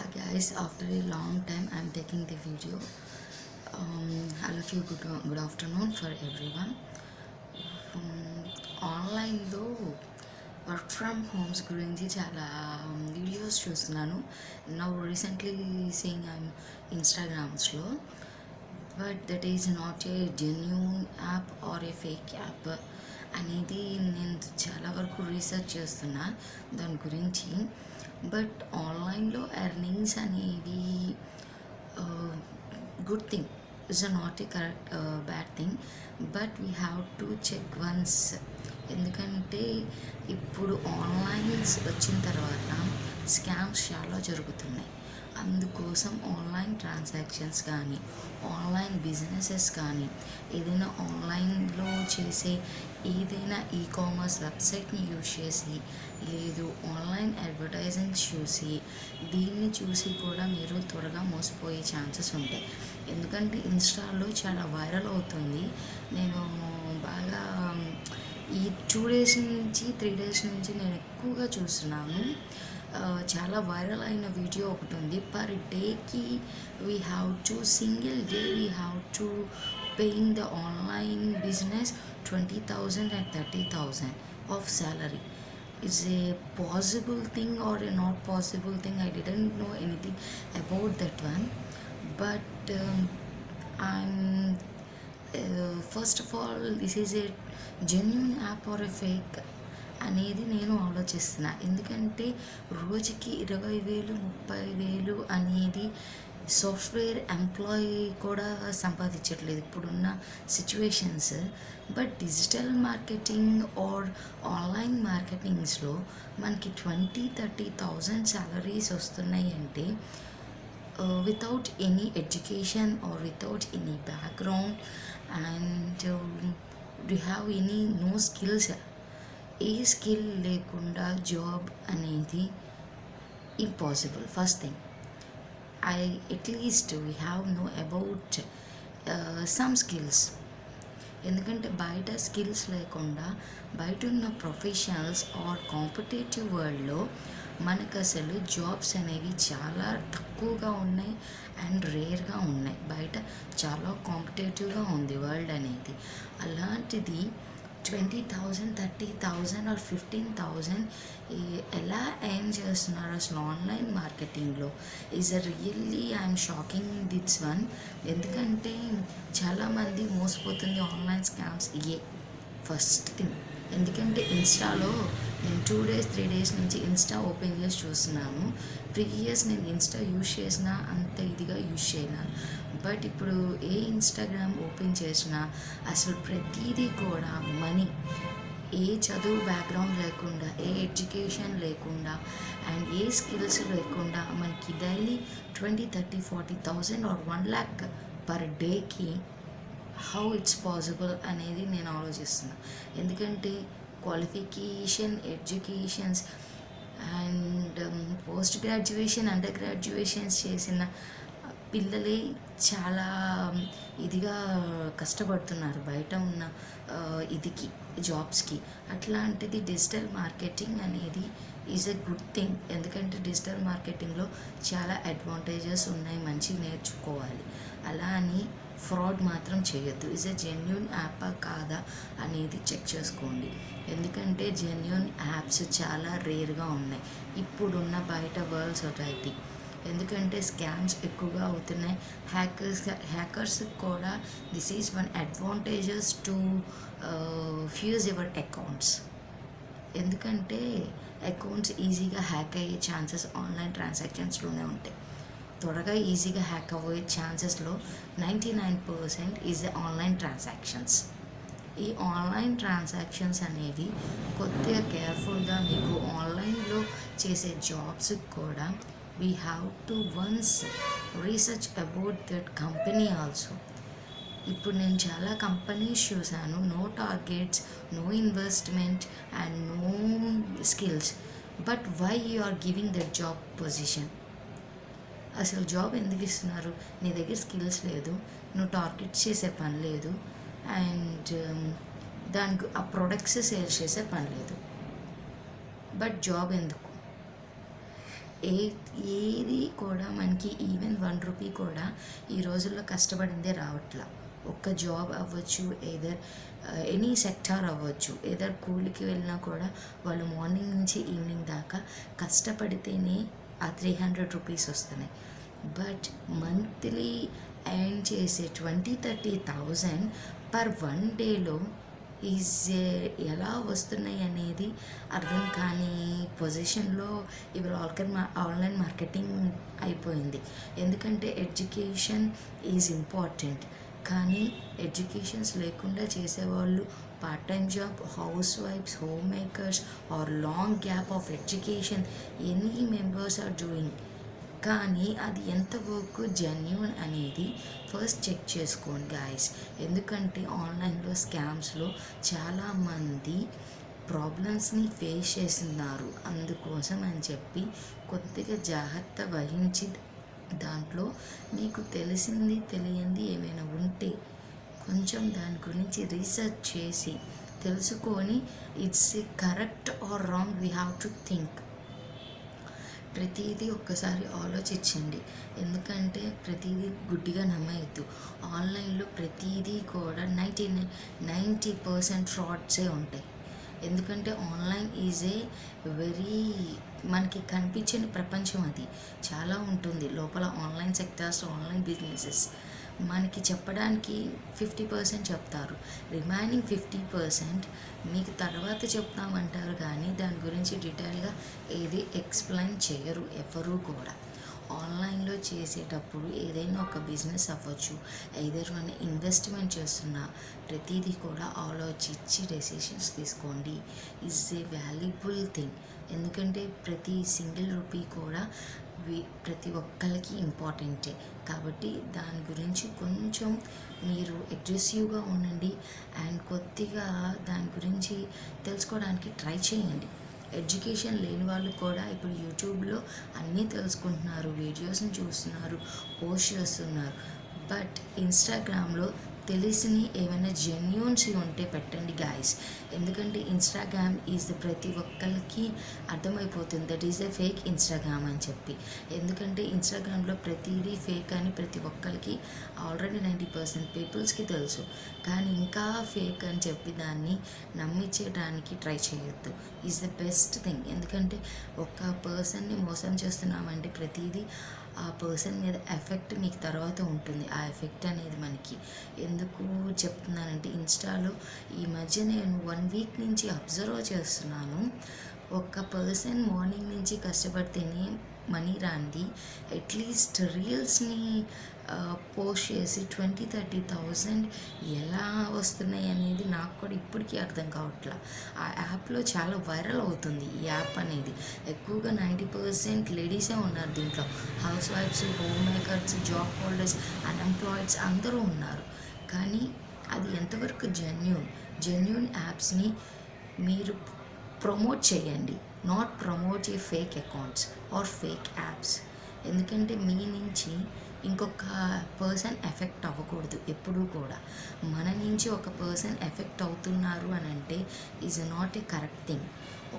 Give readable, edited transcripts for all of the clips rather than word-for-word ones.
Hi guys, after a long time I'm taking the video. Hello you, good afternoon for everyone. ఆన్లైన్లో work from homes గురించి చాలా videos చూస్తున్నాను. Now recently seeing I'm ఇన్స్టాగ్రామ్స్లో, but that is not a genuine app or a fake app అనేది నేను చాలా వరకు research చేస్తున్నా దాని గురించి. బట్ ఆన్లైన్లో ఎర్నింగ్స్ అనేవి good thing, it's not a correct bad thing, but we have to check once. ఎందుకంటే ఇప్పుడు ఆన్లైన్స్ వచ్చిన తర్వాత స్కామ్స్ చాలా జరుగుతున్నాయి. అందుకోసం ఆన్లైన్ ట్రాన్సాక్షన్స్ కానీ, ఆన్లైన్ బిజినెసెస్ కానీ, ఏదైనా ఆన్లైన్లో చేసే ఏదైనా కామర్స్ వెబ్సైట్ని యూజ్ చేసి, లేదు ఆన్లైన్ అడ్వర్టైజింగ్ చూసి, దీన్ని చూసి కూడా మీరు త్వరగా మోసపోయే ఛాన్సెస్ ఉంటాయి. ఎందుకంటే ఇన్స్టాలో చాలా వైరల్ అవుతుంది. నేను బాగా ఈ 2 days నుంచి 3 days నుంచి నేను ఎక్కువగా చూస్తున్నాను. చాలా వైరల్ అయిన వీడియో ఒకటి ఉంది. పర్ డేకి we have to single day we have to paying the online business 20,000 and 30,000 of salary. Is a possible thing or a not possible thing? I didn't know anything about that one, but I'm first of all, this is a genuine app or a fake అనేది నేను ఆలోచిస్తున్నా. ఎందుకంటే రోజుకి 20,000 30,000 అనేది software employee కూడా సంపాదించట్లేదు ఇప్పుడున్న situations. But digital marketing or online మార్కెటింగ్స్లో మనకి 20,000-30,000 సాలరీస్ వస్తున్నాయి అంటే without any education or without any background and do have any no skills. ఏ స్కిల్ లేకుండా జాబ్ అనేది impossible. First thing, at least we have know about some skills. ఎందుకంటే బయట skills లేకుండా బయట ఉన్న ప్రొఫెషనల్స్ ఆర్ కాంపిటేటివ్ వరల్డ్లో మనకు అసలు జాబ్స్ అనేవి చాలా తక్కువగా ఉన్నాయి అండ్ రేర్గా ఉన్నాయి. బయట చాలా కాంపిటేటివ్గా ఉంది వరల్డ్ అనేది. అలాంటిది 20,000, 30,000 ఆర్ 15,000 ఎలా ఎర్న్ చేస్తున్నారు అసలు ఆన్లైన్ మార్కెటింగ్లో? Is really I'm shocking this one. ఎందుకంటే చాలామంది మోసపోతుంది ఆన్లైన్ స్కామ్స్ ఫస్ట్ థింగ్. ఎందుకంటే ఇన్స్టాలో నేను 2 days 3 days నుంచి ఇన్స్టా ఓపెన్ చేసి చూస్తున్నాను. ప్రీవియస్ నేను ఇన్స్టా యూజ్ చేసినా అంత ఇదిగా యూజ్ చేయను. బట్ ఇప్పుడు ఏ ఇన్స్టాగ్రామ్ ఓపెన్ చేసినా అసలు ప్రతిదీ కూడా మనీ, ఏ చదువు బ్యాక్గ్రౌండ్ లేకుండా, ఏ ఎడ్యుకేషన్ లేకుండా అండ్ ఏ స్కిల్స్ లేకుండా మనకి డైలీ 20, 30, 40,000 ఆర్ 1 lakh పర్ డేకి హౌ ఇట్స్ పాసిబుల్ అనేది నేను ఆలోచిస్తున్నా. ఎందుకంటే qualification, educations and post graduation, under graduations చేసిన పిల్లలే చాలా ఇదిగా కష్టపడుతున్నారు బయట ఉన్న ఇదికి, జాబ్స్కి. అట్లాంటిది డిజిటల్ మార్కెటింగ్ అనేది ఈజ్ ఎ గుడ్ థింగ్. ఎందుకంటే డిజిటల్ మార్కెటింగ్లో చాలా అడ్వాంటేజెస్ ఉన్నాయి, మంచిగా నేర్చుకోవాలి. అలా అని ఫ్రాడ్ మాత్రం చేయొద్దు. ఈజ్ ఎ జెన్యూన్ యాపా కాదా అనేది చెక్ చేసుకోండి. ఎందుకంటే జెన్యూన్ యాప్స్ చాలా రేర్గా ఉన్నాయి ఇప్పుడున్న బయట వరల్డ్ సొసైటీ. ఎందుకంటే స్కామ్స్ ఎక్కువగా అవుతున్నాయి. హ్యాకర్స్ కూడా this is one advantages to fuse your accounts. ఎందుకంటే అకౌంట్స్ ఈజీగా హ్యాక్ అయ్యే ఛాన్సెస్ ఆన్లైన్ ట్రాన్సాక్షన్స్లోనే ఉంటాయి. త్వరగా ఈజీగా హ్యాక్ అయ్యే ఛాన్సెస్లో 99% ఈజ్ ఆన్లైన్ ట్రాన్సాక్షన్స్. ఈ ఆన్లైన్ ట్రాన్సాక్షన్స్ అనేవి కొద్దిగా కేర్ఫుల్గా, మీకు ఆన్లైన్లో చేసే జాబ్స్ కూడా we have to once research about that company also. ఇప్పుడు నేను చాలా కంపెనీస్ చూశాను, no targets, no investment and no skills. But why you are giving that job position? అసలు జాబ్ ఎందుకు ఇస్తున్నారు? నీ దగ్గర స్కిల్స్ లేదు, నువ్వు టార్గెట్స్ చేసే పని లేదు అండ్ దానికి ఆ ప్రొడక్ట్స్ సేల్ చేసే పని లేదు. బట్ జాబ్ ఎందుకు? ఏ ఏది కూడా మనకి ఈవెన్ 1 రూపీ కూడా ఈ రోజుల్లో కష్టపడిందే రావట్లా. ఒక్క జాబ్ అవ్వచ్చు, ఏదర్ ఎనీ సెక్టార్ అవ్వచ్చు, ఏదర్ కూలికి వెళ్ళినా కూడా వాళ్ళు మార్నింగ్ నుంచి ఈవినింగ్ దాకా కష్టపడితేనే ఆ 300 రూపీస్ వస్తున్నాయి. బట్ మంత్లీ ఎర్న్ చేసే 20-30,000 పర్ 1 డేలో ఈజ్ ఎలా వస్తున్నాయి అనేది అర్థం కాని పొజిషన్లో ఇవాళ ఆన్లైన్ మార్కెటింగ్ అయిపోయింది. ఎందుకంటే ఎడ్యుకేషన్ ఈజ్ ఇంపార్టెంట్, కానీ ఎడ్యుకేషన్స్ లేకుండా చేసేవాళ్ళు పార్ట్ టైం జాబ్, హౌస్ wives, home makers or long gap of education any members are doing. కానీ అది ఎంతవరకు జెన్యూన్ అనేది ఫస్ట్ చెక్ చేసుకోండి గాయస్. ఎందుకంటే ఆన్లైన్లో స్కామ్స్లో చాలామంది ప్రాబ్లమ్స్ని ఫేస్ చేస్తున్నారు. అందుకోసం అని చెప్పి కొద్దిగా జాగ్రత్త వహించి దాంట్లో మీకు తెలిసింది తెలియంది ఏమైనా ఉంటే కొంచెం దాని గురించి రీసెర్చ్ చేసి తెలుసుకొని it's correct or wrong we have to think. ప్రతిదీ ఒక్కసారి ఆలోచించండి. ఎందుకంటే ప్రతిదీ గుడ్డిగా నమ్మవద్దు. ఆన్లైన్లో ప్రతిదీ కూడా 90% ఫ్రాడ్సే ఉంటాయి. ఎందుకంటే ఆన్లైన్ ఈజ్ ఏ వెరీ మనకి కనిపించని ప్రపంచం. అది చాలా ఉంటుంది లోపల. ఆన్లైన్ సెక్టార్స్, ఆన్లైన్ బిజినెసెస్ మనకి చెప్పడానికి 50% చెప్తారు. రిమైనింగ్ 50% మీకు తర్వాత చెప్తామంటారు, కానీ దాని గురించి డీటెయిల్గా ఏది ఎక్స్ప్లెయిన్ చేయరు ఎవరు కూడా. ఆన్లైన్లో చేసేటప్పుడు ఏదైనా ఒక బిజినెస్ అవ్వచ్చు, ఏదైనా ఇన్వెస్ట్మెంట్ చేస్తున్నా ప్రతిదీ కూడా ఆలోచించి డెసిషన్స్ తీసుకోండి. Is a valuable thing. ఎందుకంటే ప్రతి సింగిల్ రూపీ కూడా ప్రతి ఒక్కరికి ఇంపార్టెంటే. కాబట్టి దాని గురించి కొంచెం మీరు అగ్రెసివ్గా ఉండండి అండ్ కొద్దిగా దాని గురించి తెలుసుకోవడానికి ట్రై చేయండి. ఎడ్యుకేషన్ లేని వాళ్ళు కూడా ఇప్పుడు యూట్యూబ్లో అన్నీ తెలుసుకుంటున్నారు, వీడియోస్ని చూస్తున్నారు, పోస్ట్ చేస్తున్నారు. బట్ ఇన్స్టాగ్రామ్లో తెలిసిని ఏమైనా జెన్యూన్స్ ఉంటే పెట్టండి గాయస్. ఎందుకంటే ఇన్స్టాగ్రామ్ ఈజ్ ప్రతి ఒక్కరికి అర్థమైపోతుంది that is a fake Instagram అని చెప్పి. ఎందుకంటే ఇన్స్టాగ్రామ్లో ప్రతిదీ ఫేక్ అని ప్రతి ఒక్కరికి ఆల్రెడీ 90% పీపుల్స్కి తెలుసు. కానీ ఇంకా ఫేక్ అని చెప్పి దాన్ని నమ్మించడానికి ట్రై చేయొద్దు. Is the best thing. ఎందుకంటే ఒక పర్సన్ని మోసం చేస్తున్నామంటే ప్రతిదీ ఆ పర్సన్ మీద ఎఫెక్ట్ మీకు తర్వాత ఉంటుంది. ఆ ఎఫెక్ట్ అనేది మనకి ఎందుకు చెప్తున్నానంటే ఇన్స్టాలో ఈ మధ్య నేను 1 వీక్ నుంచి అబ్జర్వ్ చేస్తున్నాను. ఒక పర్సన్ మార్నింగ్ నుంచి కష్టపడితేనే మనీ రాంది అట్లీస్ట్ రీల్స్ని పోస్ట్ చేసి 20-30,000 ఎలా వస్తున్నాయి అనేది నాకు కూడా ఇప్పటికీ అర్థం కావట్లా. ఆ యాప్లో చాలా వైరల్ అవుతుంది ఈ యాప్ అనేది. ఎక్కువగా 90% లేడీసే ఉన్నారు దీంట్లో. House wives, home makers, job holders, unemployeds అందరూ ఉన్నారు. కానీ అది ఎంతవరకు జెన్యూన్ యాప్స్ని మీరు ప్రమోట్ చేయండి, not promote a fake accounts or fake apps. ఎందుకంటే మీ నుంచి ఇంకొక పర్సన్ ఎఫెక్ట్ అవ్వకూడదు ఎప్పుడూ కూడా. మన నుంచి ఒక పర్సన్ ఎఫెక్ట్ అవుతున్నారు అని అంటే is not a correct thing.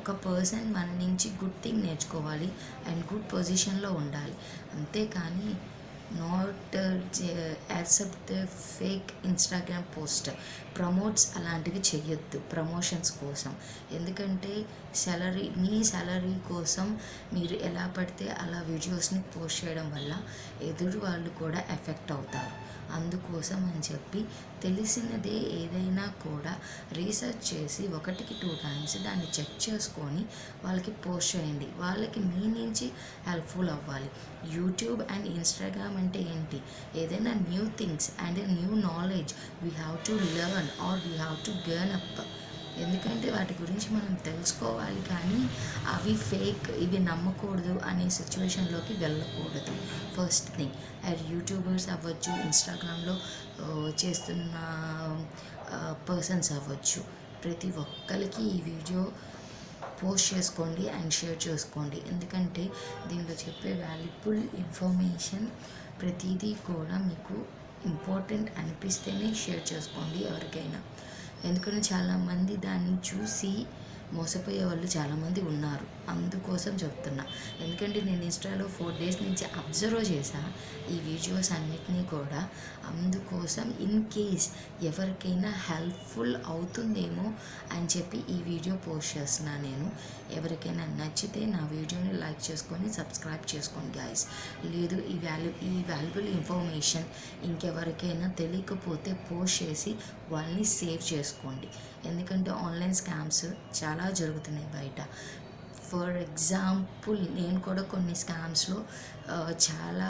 ఒక పర్సన్ మన నుంచి గుడ్ థింగ్ నేర్చుకోవాలి అండ్ గుడ్ పొజిషన్లో ఉండాలి. అంతేకాని not accept the fake Instagram post promotes అలాంటివి చెయ్యొద్దు ప్రమోషన్స్ కోసం. ఎందుకంటే మీ సాలరీ కోసం మీరు ఎలా పడితే అలా వీడియోస్ని పోస్ట్ చేయడం వల్ల ఎదురు వాళ్ళు కూడా ఎఫెక్ట్ అవుతారు. అందుకోసం అని చెప్పి తెలిసినదే ఏదైనా కూడా రీసెర్చ్ చేసి 1-2 టైమ్స్ దాన్ని చెక్ చేసుకొని వాళ్ళకి పోస్ట్ చేయండి. వాళ్ళకి మీ నుంచి హెల్ప్ఫుల్ అవ్వాలి. యూట్యూబ్ అండ్ ఇన్స్టాగ్రామ్ అంటే ఏంటి? ఏదైనా new things and new knowledge we have to learn or we have to గెర్న్ అప్. ఎందుకంటే వాటి గురించి మనం తెలుసుకోవాలి, కానీ అవి ఫేక్, ఇవి నమ్మకూడదు అనే సిచ్యువేషన్లోకి వెళ్ళకూడదు. First thing. యూట్యూబర్స్ అవ్వచ్చు, ఇన్స్టాగ్రామ్లో చేస్తున్న పర్సన్స్ అవ్వచ్చు, ప్రతి ఒక్కరికి ఈ వీడియో పోస్ట్ చేసుకోండి అండ్ షేర్ చేసుకోండి. ఎందుకంటే దీంట్లో చెప్పే వాల్యుబుల్ ఇన్ఫర్మేషన్ ప్రతిదీ కూడా మీకు ఇంపార్టెంట్ అనిపిస్తేనే షేర్ చేసుకోండి ఎవరికైనా. ఎందుకంటే చాలామంది దాన్ని చూసి మోసపోయే వాళ్ళు చాలామంది ఉన్నారు. అందుకోసం చెప్తున్నా. ఎందుకంటే నేను ఇన్స్టాలో 4 డేస్ నుంచి అబ్జర్వ్ చేశా ఈ వీడియోస్ అన్నిటినీ కూడా. అందుకోసం ఇన్ కేస్ ఎవరికైనా హెల్ప్ఫుల్ అవుతుందేమో అని చెప్పి ఈ వీడియో పోస్ట్ చేస్తున్నా నేను. ఎవరికైనా నచ్చితే నా వీడియోని లైక్ చేసుకొని సబ్స్క్రైబ్ చేసుకోండి గాయస్. లేదు ఈ వాల్యుబుల్ ఇన్ఫర్మేషన్ ఇంకెవరికైనా తెలియకపోతే పోస్ట్ చేసి వాళ్ళని సేవ్ చేసుకోండి. ఎందుకంటే ఆన్లైన్ స్కామ్స్ చాలా జరుగుతున్నాయి బయట. ఫర్ ఎగ్జాంపుల్ నేను కూడా కొన్ని స్కామ్స్లో చాలా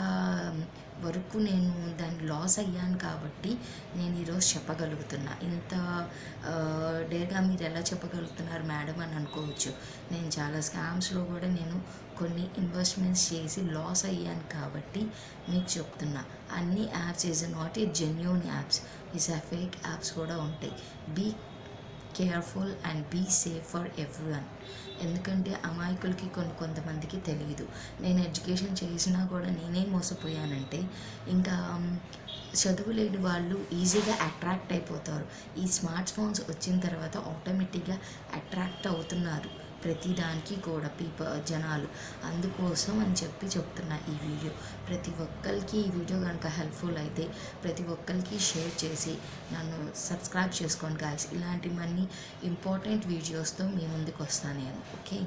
వరకు నేను దాన్ని లాస్ అయ్యాను కాబట్టి నేను ఈరోజు చెప్పగలుగుతున్నా. ఇంత డేర్గా మీరు ఎలా చెప్పగలుగుతున్నారు మేడం అని అనుకోవచ్చు. నేను చాలా స్కామ్స్లో కూడా నేను కొన్ని ఇన్వెస్ట్మెంట్స్ చేసి లాస్ అయ్యాను కాబట్టి మీకు చెప్తున్నా. అన్ని apps is not a genuine apps, is a fake apps కూడా ఉంటాయి. Be careful and be safe for everyone. ఎందుకంటే అమాయకులకి కొంతమందికి తెలియదు. నేను ఎడ్యుకేషన్ చేసినా కూడా నేనే మోసపోయానంటే ఇంకా చదువు లేని వాళ్ళు ఈజీగా అట్రాక్ట్ అయిపోతారు. ఈ స్మార్ట్ ఫోన్స్ వచ్చిన తర్వాత ఆటోమేటిక్గా అట్రాక్ట్ అవుతున్నారు ప్రతిదానికి కూడా జనాలు. అందుకోసం అని చెప్పి చెప్తున్నా ఈ వీడియో. ప్రతి ఒక్కరికి ఈ వీడియో కనుక హెల్ప్ఫుల్ అయితే ప్రతి ఒక్కరికి షేర్ చేసి నన్ను సబ్స్క్రైబ్ చేసుకోండి గాయస్. ఇలాంటి మన్ని ఇంపార్టెంట్ వీడియోస్తో మీ ముందుకు వస్తాను నేను. ఓకే.